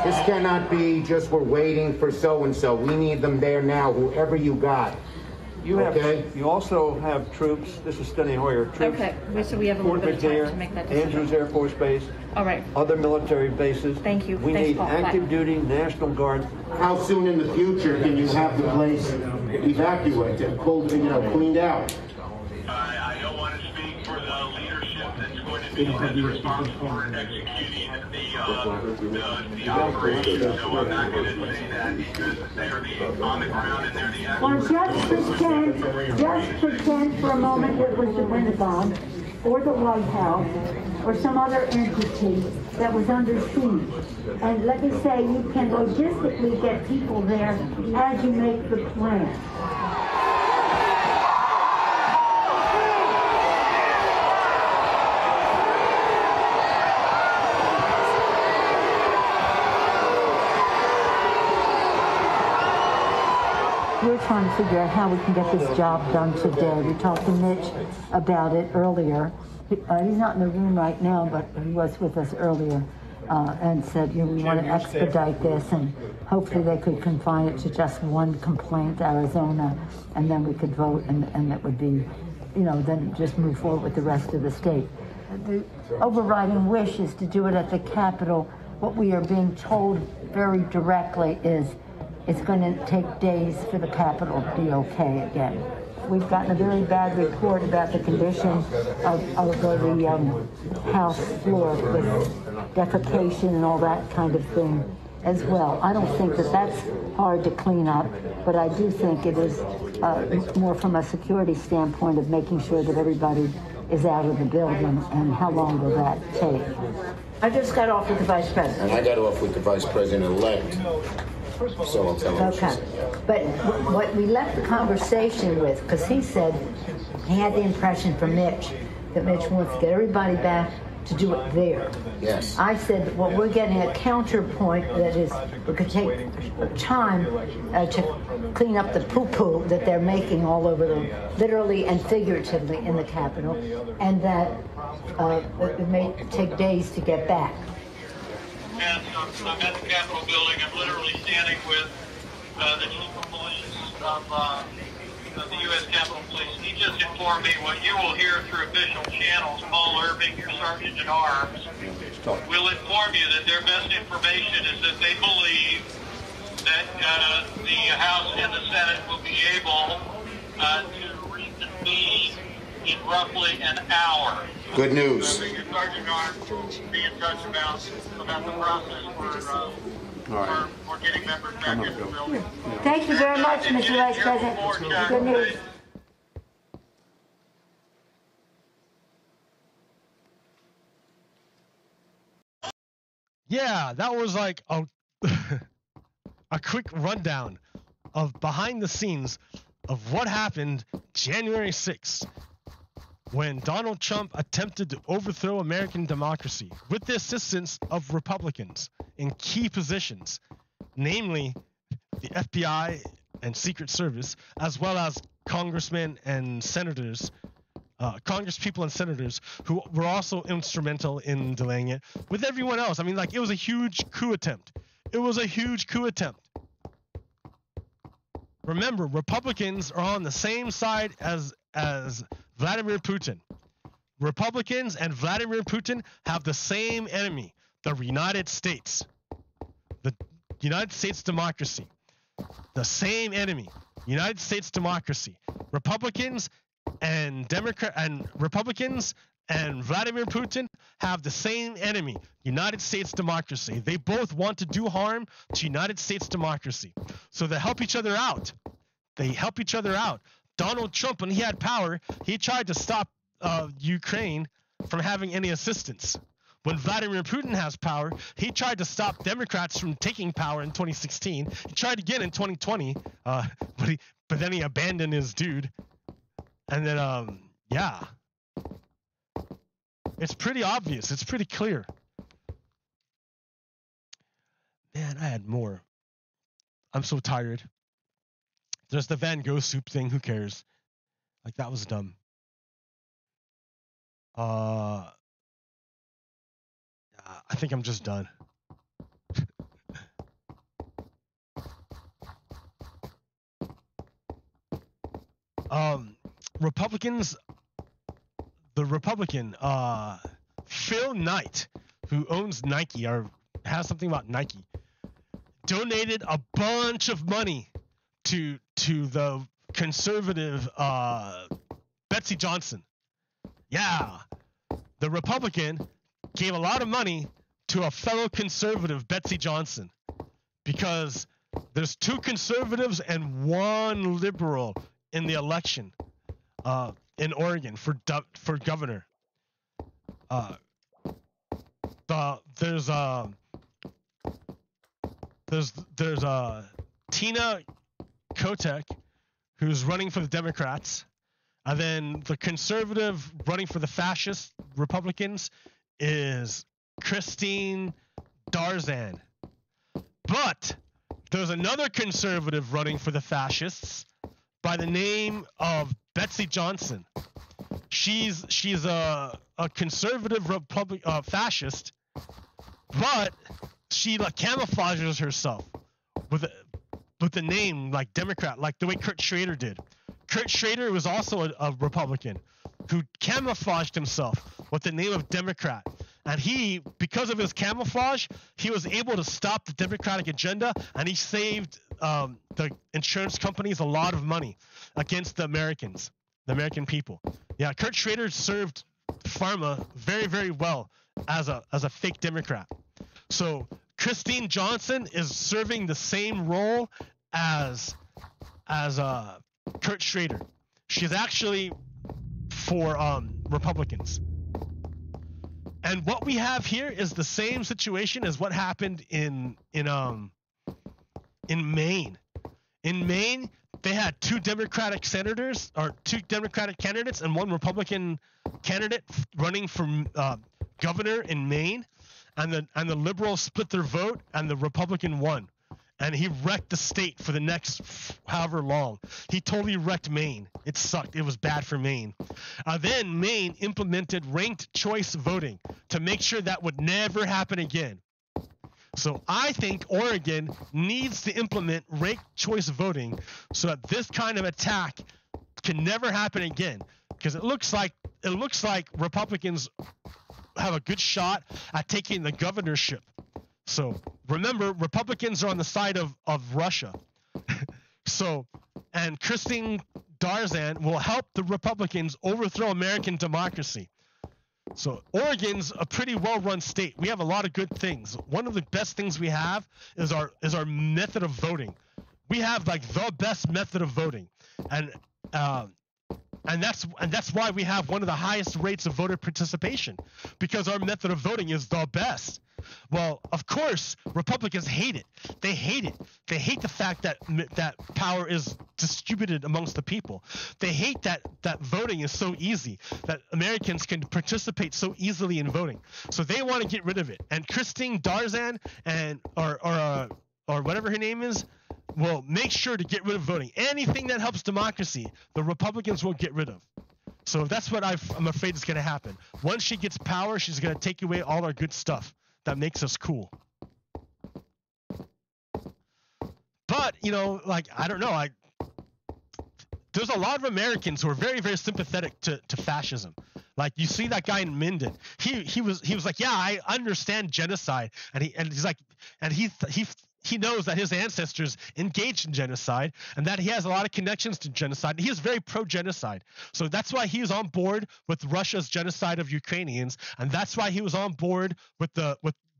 This cannot be just we're waiting for so-and-so. We need them there now, whoever you got. You also have troops. This is Steny Hoyer. Troops. Okay, so we have a little bit of time to make that decision. Andrews Air Force Base. All right. Other military bases. Thank you. We need active duty National Guard. How soon in the future can you have the place evacuated, cleaned out? I don't want to speak for the leadership that's going to that's responsible for executing the operation. So I'm not going to say that because they're on the ground and they're the Well, just pretend for a moment it was the Pentagon or the White House or some other entity that was under siege. And let me say, you can logistically get people there as you make the plan. We're trying to figure out how we can get this job done today. We talked to Mitch about it earlier. He's not in the room right now, but he was with us earlier and said, you know, we want to expedite this, and hopefully they could confine it to just one complaint, Arizona, and then we could vote, and it would be, you know, then just move forward with the rest of the state. The overriding wish is to do it at the Capitol. What we are being told very directly is it's going to take days for the Capitol to be okay again. We've gotten a very bad report about the condition of the House floor with defecation and all that kind of thing as well. I don't think that that's hard to clean up, but I do think it is more from a security standpoint of making sure that everybody is out of the building, and how long will that take? I just got off with the Vice President. And I got off with the Vice President-elect. So I'll tell him. Okay. But what we left the conversation with, because he said he had the impression from Mitch that Mitch wants to get everybody back to do it there. Yes. I said, well, we're getting a counterpoint that is, we could take time to clean up the poo-poo that they're making all over them, literally and figuratively in the Capitol, and that it may take days to get back. And I'm at the Capitol building. I'm literally standing with the chief of police of the U.S. Capitol Police. He just informed me what you will hear through official channels. Paul Irving, your sergeant at arms, will inform you that their best information is that they believe that the House and the Senate will be able to reconvene in roughly an hour. Good news. Your sergeant at arms be in touch about the process for getting members back into the building. Thank you very much, Mr. Vice President. Good news. Yeah, that was like a quick rundown of behind the scenes of what happened January 6th when Donald Trump attempted to overthrow American democracy with the assistance of Republicans in key positions, namely the FBI and Secret Service, as well as congressmen and senators, congresspeople and senators who were also instrumental in delaying it with everyone else. I mean, like, it was a huge coup attempt. It was a huge coup attempt. Remember, Republicans are on the same side as Vladimir Putin. Republicans and Vladimir Putin have the same enemy, the United States. The United States democracy. The same enemy, United States democracy. Republicans and Republicans and Vladimir Putin have the same enemy, United States democracy. They both want to do harm to United States democracy. So they help each other out. Donald Trump, when he had power, he tried to stop Ukraine from having any assistance. When Vladimir Putin has power, he tried to stop Democrats from taking power in 2016. He tried again in 2020, but then he abandoned his dude. And then, yeah. It's pretty obvious. It's pretty clear. Man, I had more. I'm so tired. There's the Van Gogh soup thing. Who cares? Like, that was dumb. I think I'm just done. Republicans, the Republican, Phil Knight, who owns Nike or has something about Nike, donated a bunch of money to the conservative Betsy Johnson. Yeah. the Republican gave a lot of money to a fellow conservative, Betsy Johnson, because there's 2 conservatives and 1 liberal in the election in Oregon for governor. There's Tina Kotek, who's running for the Democrats, and then the conservative running for the fascist Republicans is Christine Darzan. But there's another conservative running for the fascists by the name of Betsy Johnson. She's a conservative fascist, but she camouflages herself with the name like Democrat, like the way Kurt Schrader did. Kurt Schrader was also a Republican who camouflaged himself with the name of Democrat. And he, because of his camouflage, he was able to stop the Democratic agenda, and he saved the insurance companies a lot of money against the Americans, the American people. Yeah, Kurt Schrader served pharma very, very well as a fake Democrat. So Christine Johnson is serving the same role as Kurt Schrader. She's actually for Republicans. And what we have here is the same situation as what happened in Maine. In Maine, they had 2 Democratic senators, or 2 Democratic candidates, and 1 Republican candidate running for governor in Maine, and the liberals split their vote, and the Republican won. And he wrecked the state for the next however long. He totally wrecked Maine. It sucked. It was bad for Maine. Then Maine implemented ranked choice voting to make sure that would never happen again. So I think Oregon needs to implement ranked choice voting so that this kind of attack can never happen again. Because it looks like Republicans have a good shot at taking the governorship. So remember, Republicans are on the side of Russia. And Christine Darzan will help the Republicans overthrow American democracy. So Oregon's a pretty well-run state. We have a lot of good things. One of the best things we have is our method of voting. We have like the best method of voting, and that's why we have one of the highest rates of voter participation, because our method of voting is the best. Well, of course, Republicans hate it. They hate it. They hate the fact that power is distributed amongst the people. They hate that voting is so easy, that Americans can participate so easily in voting. So they want to get rid of it. And Christine Darzan or whatever her name is will make sure to get rid of voting. Anything that helps democracy, the Republicans will get rid of. So that's what I'm afraid is going to happen. Once she gets power, she's going to take away all our good stuff that makes us cool. But, I don't know. There's a lot of Americans who are very, very sympathetic to fascism. Like, you see that guy in Minden. He was like, yeah, I understand genocide, and he knows that his ancestors engaged in genocide, and that he has a lot of connections to genocide. He is very pro-genocide. So that's why he was on board with Russia's genocide of Ukrainians, and that's why he was on board with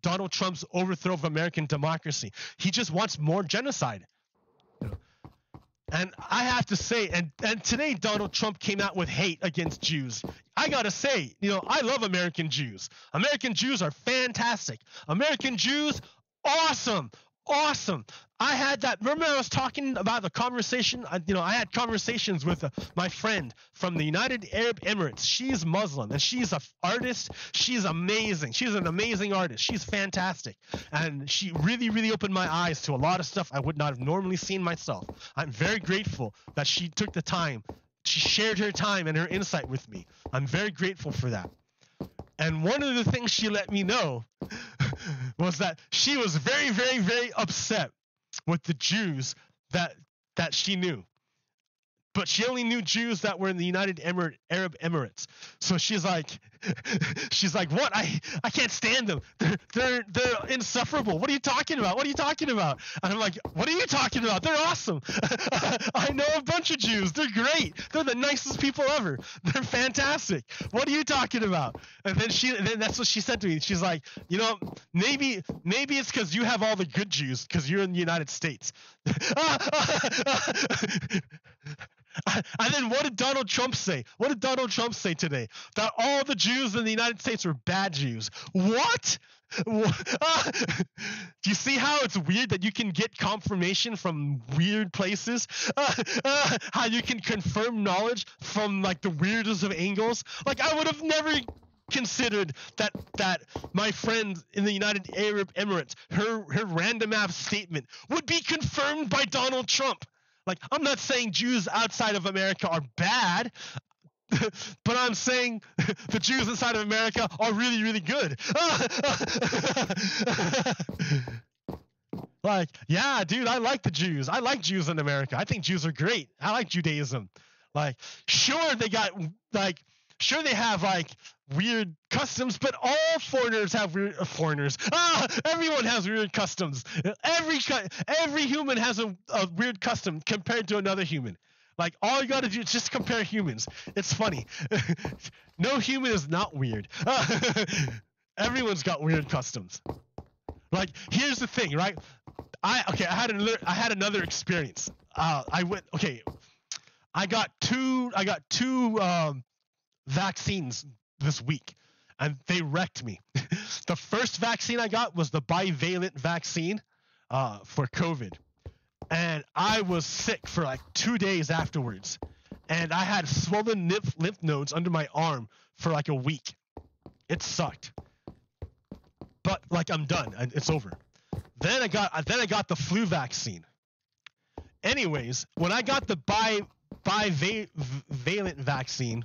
Donald Trump's overthrow of American democracy. He just wants more genocide. And I have to say, and today Donald Trump came out with hate against Jews. I gotta say, I love American Jews. American Jews are fantastic. American Jews, awesome. I had that. Remember, I was talking about the conversation. I had conversations with my friend from the United Arab Emirates. She's Muslim and she's an artist. She's amazing. She's an amazing artist. She's fantastic, and she really, really opened my eyes to a lot of stuff I would not have normally seen myself. I'm very grateful that she took the time. She shared her time and her insight with me. I'm very grateful for that. And one of the things she let me know was that she was very, very, very upset with the Jews that she knew. but she only knew Jews that were in the United Arab Emirates. So she's like, what? I can't stand them. They're insufferable. What are you talking about? What are you talking about? And I'm like, what are you talking about? They're awesome. I know a bunch of Jews. They're great. They're the nicest people ever. They're fantastic. What are you talking about? And then that's what she said to me. She's like, maybe it's because you have all the good Jews because you're in the United States. And then what did Donald Trump say? What did Donald Trump say today? That all the Jews in the United States were bad Jews. What? Do you see how it's weird that you can get confirmation from weird places? How you can confirm knowledge from like the weirdest of angles? Like I would have never considered that my friend in the United Arab Emirates, her random ass statement would be confirmed by Donald Trump. Like, I'm not saying Jews outside of America are bad, but I'm saying the Jews inside of America are really, really good. Like, yeah, dude, I like the Jews. I like Jews in America. I think Jews are great. I like Judaism. Like, sure, they have like weird customs, but all foreigners have weird foreigners. Everyone has weird customs. Every human has a weird custom compared to another human. Like all you got to do is just compare humans. It's funny. No human is not weird. Everyone's got weird customs. Like here's the thing, right? I had another experience. I got two vaccines this week, and they wrecked me. The first vaccine I got was the bivalent vaccine for COVID, and I was sick for like 2 days afterwards, and I had swollen lymph nodes under my arm for like a week. It sucked, but like I'm done. It's over. Then I got the flu vaccine. Anyways, when I got the bivalent vaccine,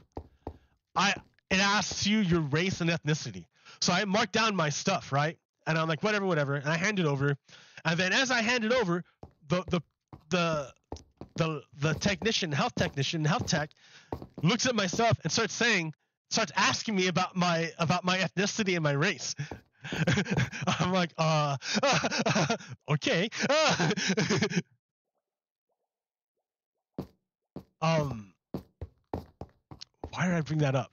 it asks you your race and ethnicity. So I marked down my stuff, right? And I'm like, whatever. And I hand it over. And then as I hand it over, the health tech looks at my stuff and starts asking me about my ethnicity and my race. I'm like, okay. Why did I bring that up?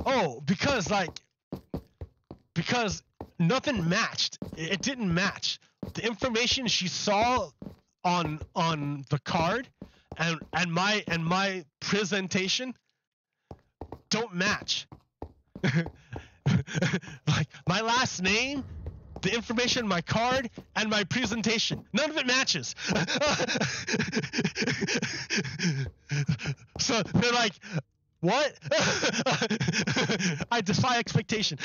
Oh, because nothing matched. It didn't match. The information she saw on the card and my presentation don't match. Like my last name, the information in my card, and my presentation, none of it matches. So they're like, what? I defy expectation.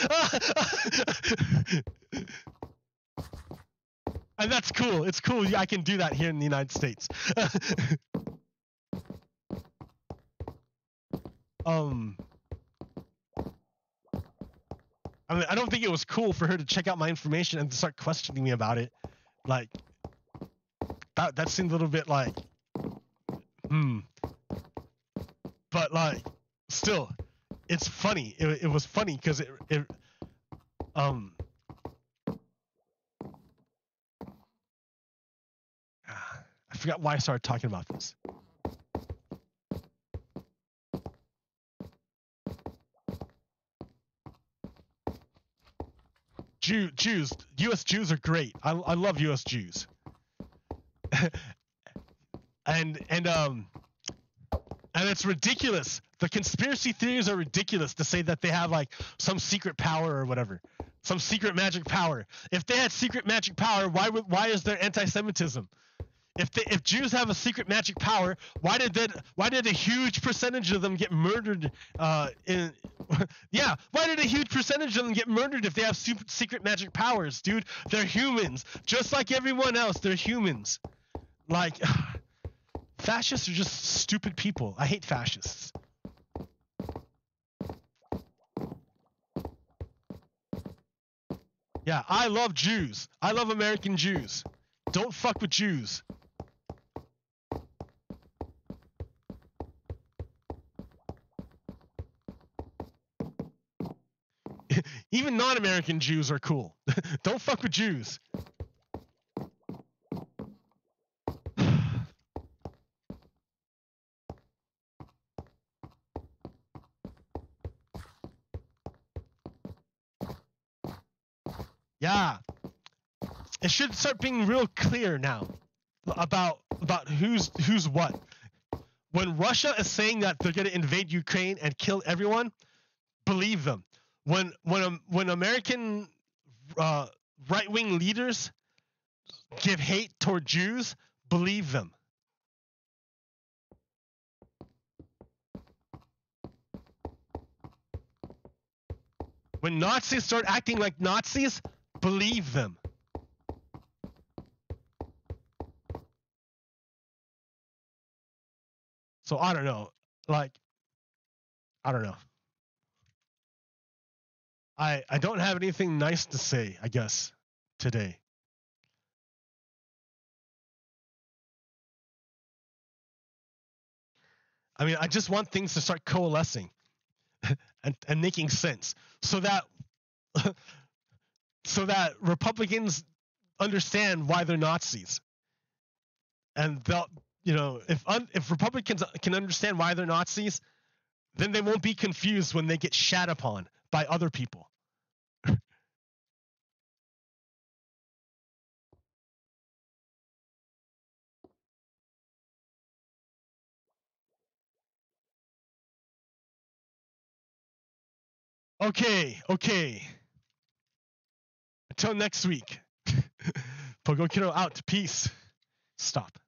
And that's cool. It's cool. I can do that here in the United States. I mean, I don't think it was cool for her to check out my information and to start questioning me about it. Like, that seemed a little bit like, But like, still, it's funny. It was funny because I forgot why I started talking about this. Jews, U.S. Jews are great. I love U.S. Jews. and it's ridiculous. The conspiracy theories are ridiculous to say that they have like some secret power or whatever, some secret magic power. If they had secret magic power, why is there anti-Semitism? If Jews have a secret magic power, why did a huge percentage of them get murdered? Why did a huge percentage of them get murdered if they have secret magic powers, dude? They're humans, just like everyone else. They're humans. Like, fascists are just stupid people. I hate fascists. Yeah, I love Jews. I love American Jews. Don't fuck with Jews. Even non-American Jews are cool. Don't fuck with Jews. Yeah. It should start being real clear now about who's what. When Russia is saying that they're going to invade Ukraine and kill everyone, believe them. When American right-wing leaders give hate toward Jews, believe them. When Nazis start acting like Nazis, believe them. So I don't know. Like, I don't know. I don't have anything nice to say, I guess, today. I mean, I just want things to start coalescing and making sense so that Republicans understand why they're Nazis. And they'll, you know, if Republicans can understand why they're Nazis, then they won't be confused when they get shat upon by other people. Okay. Until next week. Pogo Kiddo out. Peace. Stop.